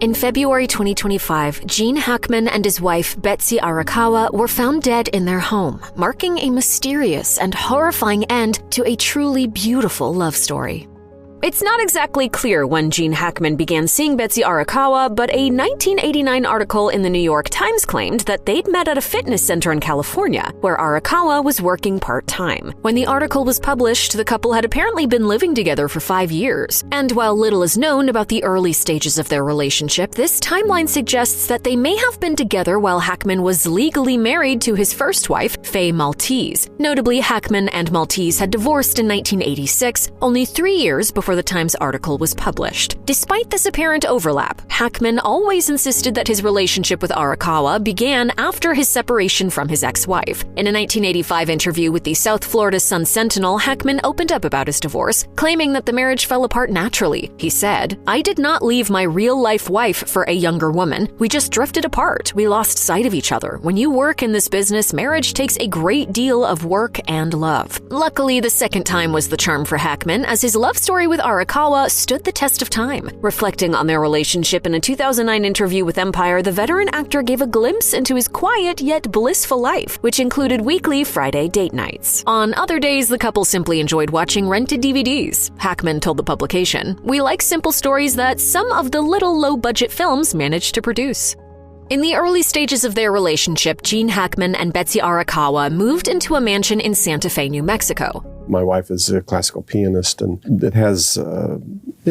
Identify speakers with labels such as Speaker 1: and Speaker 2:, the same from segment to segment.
Speaker 1: In February 2025, Gene Hackman and his wife, Betsy Arakawa, were found dead in their home, marking a mysterious and horrifying end to a truly beautiful love story. It's not exactly clear when Gene Hackman began seeing Betsy Arakawa, but a 1989 article in the New York Times claimed that they'd met at a fitness center in California, where Arakawa was working part-time. When the article was published, the couple had apparently been living together for 5 years. And while little is known about the early stages of their relationship, this timeline suggests that they may have been together while Hackman was legally married to his first wife, Faye Maltese. Notably, Hackman and Maltese had divorced in 1986, only 3 years before the Times article was published. Despite this apparent overlap, Hackman always insisted that his relationship with Arakawa began after his separation from his ex-wife. In a 1985 interview with the South Florida Sun-Sentinel, Hackman opened up about his divorce, claiming that the marriage fell apart naturally. He said, "I did not leave my real-life wife for a younger woman. We just drifted apart. We lost sight of each other. When you work in this business, marriage takes a great deal of work and love." Luckily, the second time was the charm for Hackman, as his love story with Arakawa stood the test of time. Reflecting on their relationship in a 2009 interview with Empire, the veteran actor gave a glimpse into his quiet yet blissful life, which included weekly Friday date nights. On other days, the couple simply enjoyed watching rented DVDs. Hackman told the publication, "We like simple stories that some of the little low-budget films managed to produce." In the early stages of their relationship, Gene Hackman and Betsy Arakawa moved into a mansion in Santa Fe, New Mexico.
Speaker 2: My wife is a classical pianist, and it has, a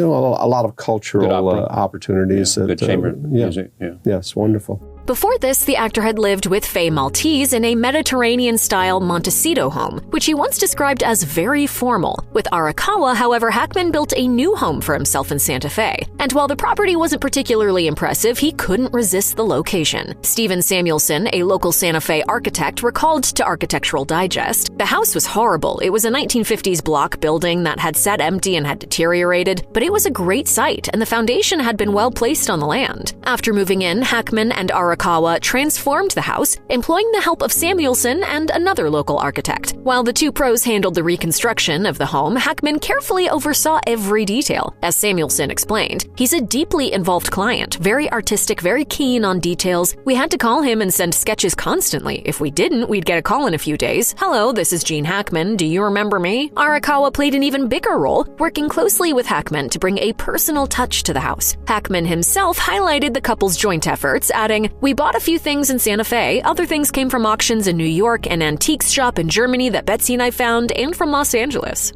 Speaker 2: lot of cultural opportunities.
Speaker 3: Good chamber music.
Speaker 2: Yes, wonderful.
Speaker 1: Before this, the actor had lived with Faye Maltese in a Mediterranean-style Montecito home, which he once described as very formal. With Arakawa, however, Hackman built a new home for himself in Santa Fe. And while the property wasn't particularly impressive, he couldn't resist the location. Stephen Samuelson, a local Santa Fe architect, recalled to Architectural Digest, "The house was horrible. It was a 1950s block building that had sat empty and had deteriorated, but it was a great site, and the foundation had been well placed on the land." After moving in, Hackman and Arakawa transformed the house, employing the help of Samuelson and another local architect. While the two pros handled the reconstruction of the home, Hackman carefully oversaw every detail. As Samuelson explained, "He's a deeply involved client, very artistic, very keen on details. We had to call him and send sketches constantly. If we didn't, we'd get a call in a few days. 'Hello, this is Gene Hackman. Do you remember me?' Arakawa played an even bigger role, working closely with Hackman to bring a personal touch to the house. Hackman himself highlighted the couple's joint efforts, adding, "We bought a few things in Santa Fe. Other things came from auctions in New York, an antiques shop in Germany that Betsy and I found, and from Los Angeles."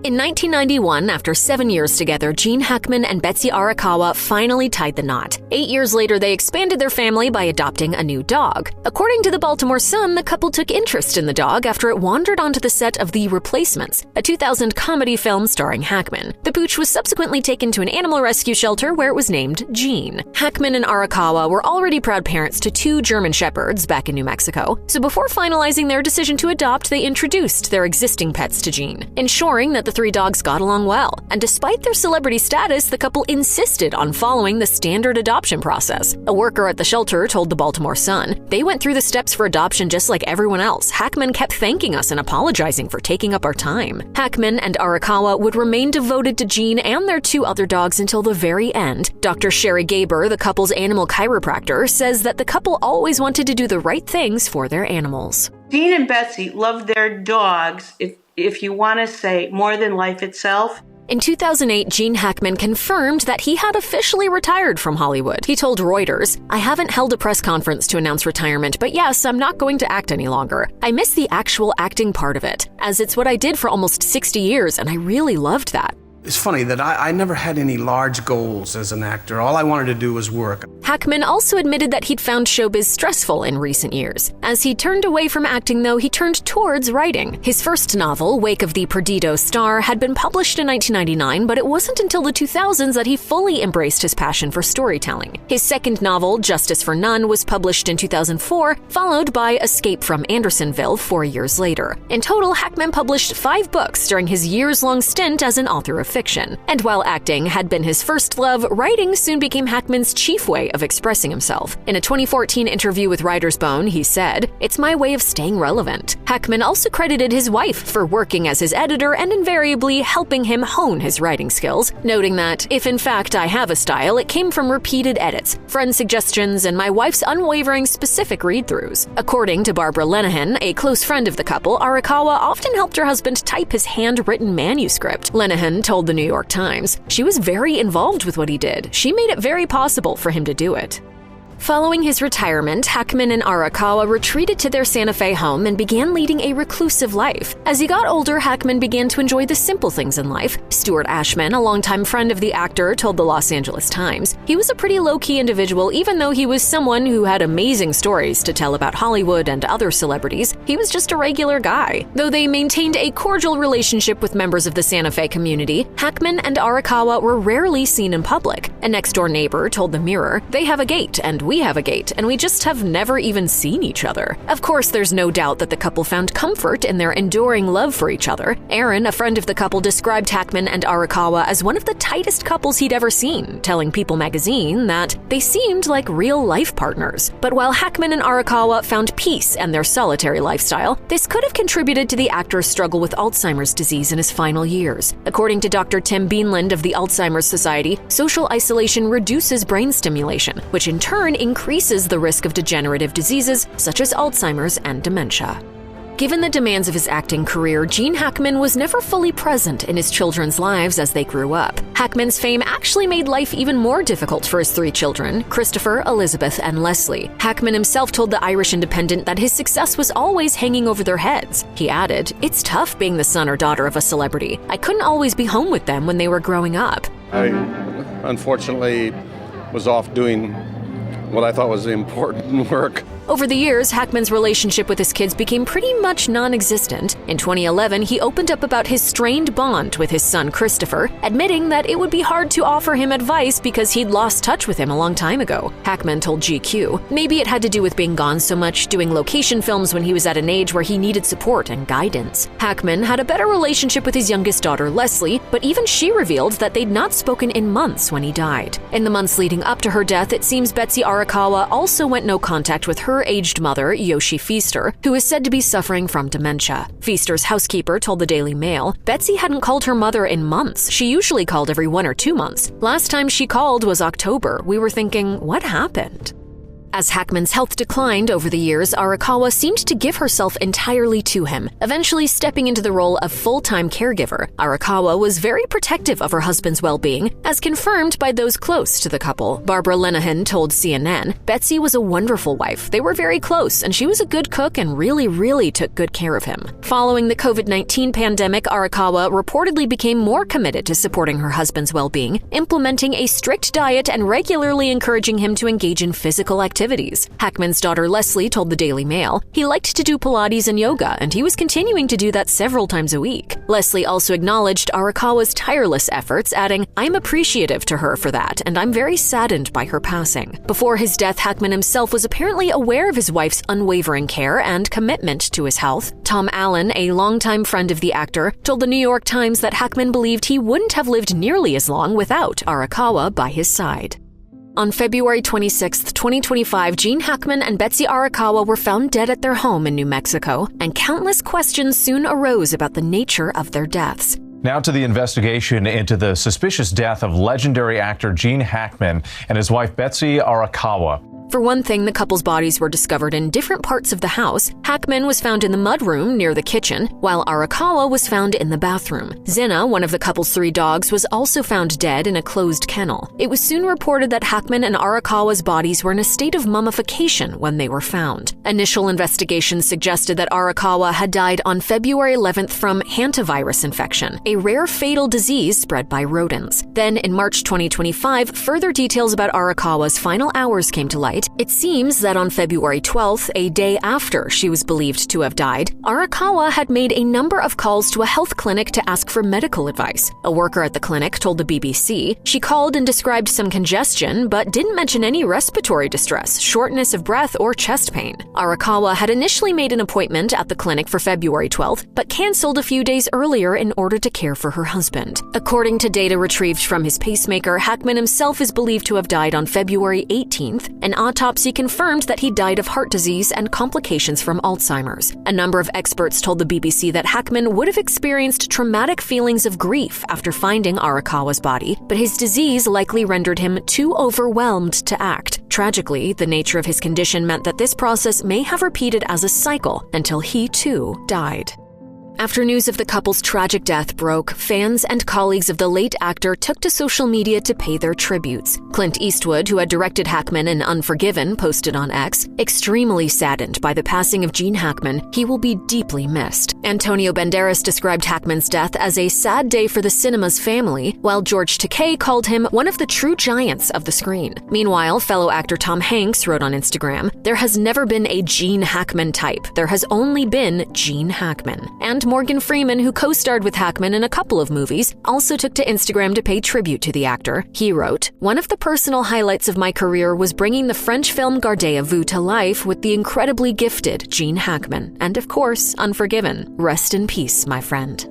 Speaker 1: In 1991, after 7 years together, Gene Hackman and Betsy Arakawa finally tied the knot. 8 years later, they expanded their family by adopting a new dog. According to the Baltimore Sun, the couple took interest in the dog after it wandered onto the set of The Replacements, a 2000 comedy film starring Hackman. The pooch was subsequently taken to an animal rescue shelter where it was named Gene. Hackman and Arakawa were already proud parents to 2 German Shepherds back in New Mexico, so before finalizing their decision to adopt, they introduced their existing pets to Gene, ensuring that the 3 dogs got along well. And despite their celebrity status, the couple insisted on following the standard adoption process. A worker at the shelter told the Baltimore Sun, "They went through the steps for adoption just like everyone else. Hackman kept thanking us and apologizing for taking up our time." Hackman and Arakawa would remain devoted to Gene and their 2 other dogs until the very end. Dr. Sherry Gaber, the couple's animal chiropractor, says that the couple always wanted to do the right things for their animals.
Speaker 4: Gene and Betsy love their dogs, if you want to say, more than life itself.
Speaker 1: In 2008, Gene Hackman confirmed that he had officially retired from Hollywood. He told Reuters, "I haven't held a press conference to announce retirement, but yes, I'm not going to act any longer. I miss the actual acting part of it, as it's what I did for almost 60 years, and I really loved that."
Speaker 5: It's funny that I never had any large goals as an actor. All I wanted to do was work.
Speaker 1: Hackman also admitted that he'd found showbiz stressful in recent years. As he turned away from acting, though, he turned towards writing. His first novel, Wake of the Perdido Star, had been published in 1999, but it wasn't until the 2000s that he fully embraced his passion for storytelling. His second novel, Justice for None, was published in 2004, followed by Escape from Andersonville 4 years later. In total, Hackman published 5 books during his years-long stint as an author of fiction. And while acting had been his first love, writing soon became Hackman's chief way of expressing himself. In a 2014 interview with Writer's Bone, he said, "It's my way of staying relevant." Hackman also credited his wife for working as his editor and invariably helping him hone his writing skills, noting that, "If in fact I have a style, it came from repeated edits, friend suggestions, and my wife's unwavering specific read-throughs." According to Barbara Lenehan, a close friend of the couple, Arakawa often helped her husband type his handwritten manuscript. Lenehan told the New York Times, "She was very involved with what he did. She made it very possible for him to do it." Following his retirement, Hackman and Arakawa retreated to their Santa Fe home and began leading a reclusive life. As he got older, Hackman began to enjoy the simple things in life. Stuart Ashman, a longtime friend of the actor, told the Los Angeles Times, "He was a pretty low-key individual, even though he was someone who had amazing stories to tell about Hollywood and other celebrities. He was just a regular guy." Though they maintained a cordial relationship with members of the Santa Fe community, Hackman and Arakawa were rarely seen in public. A next-door neighbor told the Mirror, "They have a gate, and we have a gate, and we just have never even seen each other." Of course, there's no doubt that the couple found comfort in their enduring love for each other. Aaron, a friend of the couple, described Hackman and Arakawa as one of the tightest couples he'd ever seen, telling People magazine that they seemed like real-life partners. But while Hackman and Arakawa found peace in their solitary lifestyle, this could have contributed to the actor's struggle with Alzheimer's disease in his final years. According to Dr. Tim Beanland of the Alzheimer's Society, social isolation reduces brain stimulation, which in turn increases the risk of degenerative diseases such as Alzheimer's and dementia. Given the demands of his acting career, Gene Hackman was never fully present in his children's lives as they grew up. Hackman's fame actually made life even more difficult for his three children, Christopher, Elizabeth, and Leslie. Hackman himself told the Irish Independent that his success was always hanging over their heads. He added, "It's tough being the son or daughter of a celebrity. I couldn't always be home with them when they were growing up."
Speaker 3: I unfortunately was off doing what I thought was important work.
Speaker 1: Over the years, Hackman's relationship with his kids became pretty much non-existent. In 2011, he opened up about his strained bond with his son Christopher, admitting that it would be hard to offer him advice because he'd lost touch with him a long time ago. Hackman told GQ, "Maybe it had to do with being gone so much, doing location films when he was at an age where he needed support and guidance." Hackman had a better relationship with his youngest daughter, Leslie, but even she revealed that they'd not spoken in months when he died. In the months leading up to her death, it seems Betsy Arakawa also went no contact with her aged mother, Yoshi Feaster, who is said to be suffering from dementia. Feaster's housekeeper told the Daily Mail, "Betsy hadn't called her mother in months. She usually called every 1 or 2 months. Last time she called was October. We were thinking, what happened?" As Hackman's health declined over the years, Arakawa seemed to give herself entirely to him, eventually stepping into the role of full-time caregiver. Arakawa was very protective of her husband's well-being, as confirmed by those close to the couple. Barbara Lenehan told CNN, "Betsy was a wonderful wife. They were very close, and she was a good cook and really took good care of him." Following the COVID-19 pandemic, Arakawa reportedly became more committed to supporting her husband's well-being, implementing a strict diet and regularly encouraging him to engage in physical activities. Hackman's daughter Leslie told the Daily Mail, "He liked to do Pilates and yoga, and he was continuing to do that several times a week." Leslie also acknowledged Arakawa's tireless efforts, adding, "I'm appreciative to her for that, and I'm very saddened by her passing." Before his death, Hackman himself was apparently aware of his wife's unwavering care and commitment to his health. Tom Allen, a longtime friend of the actor, told the New York Times that Hackman believed he wouldn't have lived nearly as long without Arakawa by his side. On February 26, 2025, Gene Hackman and Betsy Arakawa were found dead at their home in New Mexico, and countless questions soon arose about the nature of their deaths.
Speaker 6: Now to the investigation into the suspicious death of legendary actor Gene Hackman and his wife Betsy Arakawa.
Speaker 1: For one thing, the couple's bodies were discovered in different parts of the house. Hackman was found in the mudroom near the kitchen, while Arakawa was found in the bathroom. Zena, one of the couple's 3 dogs, was also found dead in a closed kennel. It was soon reported that Hackman and Arakawa's bodies were in a state of mummification when they were found. Initial investigations suggested that Arakawa had died on February 11th from hantavirus infection, a rare fatal disease spread by rodents. Then, in March 2025, further details about Arakawa's final hours came to light, died, it seems that on February 12th, a day after she was believed to have died, Arakawa had made a number of calls to a health clinic to ask for medical advice. A worker at the clinic told the BBC she called and described some congestion, but didn't mention any respiratory distress, shortness of breath, or chest pain. Arakawa had initially made an appointment at the clinic for February 12th, but canceled a few days earlier in order to care for her husband. According to data retrieved from his pacemaker, Hackman himself is believed to have died on February 18th. An autopsy confirmed that he died of heart disease and complications from Alzheimer's. A number of experts told the BBC that Hackman would have experienced traumatic feelings of grief after finding Arakawa's body, but his disease likely rendered him too overwhelmed to act. Tragically, the nature of his condition meant that this process may have repeated as a cycle until he too died. After news of the couple's tragic death broke, fans and colleagues of the late actor took to social media to pay their tributes. Clint Eastwood, who had directed Hackman in Unforgiven, posted on X, "Extremely saddened by the passing of Gene Hackman, he will be deeply missed." Antonio Banderas described Hackman's death as a sad day for the cinema's family, while George Takei called him one of the true giants of the screen. Meanwhile, fellow actor Tom Hanks wrote on Instagram, "There has never been a Gene Hackman type. There has only been Gene Hackman." And Morgan Freeman, who co-starred with Hackman in a couple of movies, also took to Instagram to pay tribute to the actor. He wrote, "One of the personal highlights of my career was bringing the French film Gardez à Vue to life with the incredibly gifted Gene Hackman. And of course, Unforgiven. Rest in peace, my friend."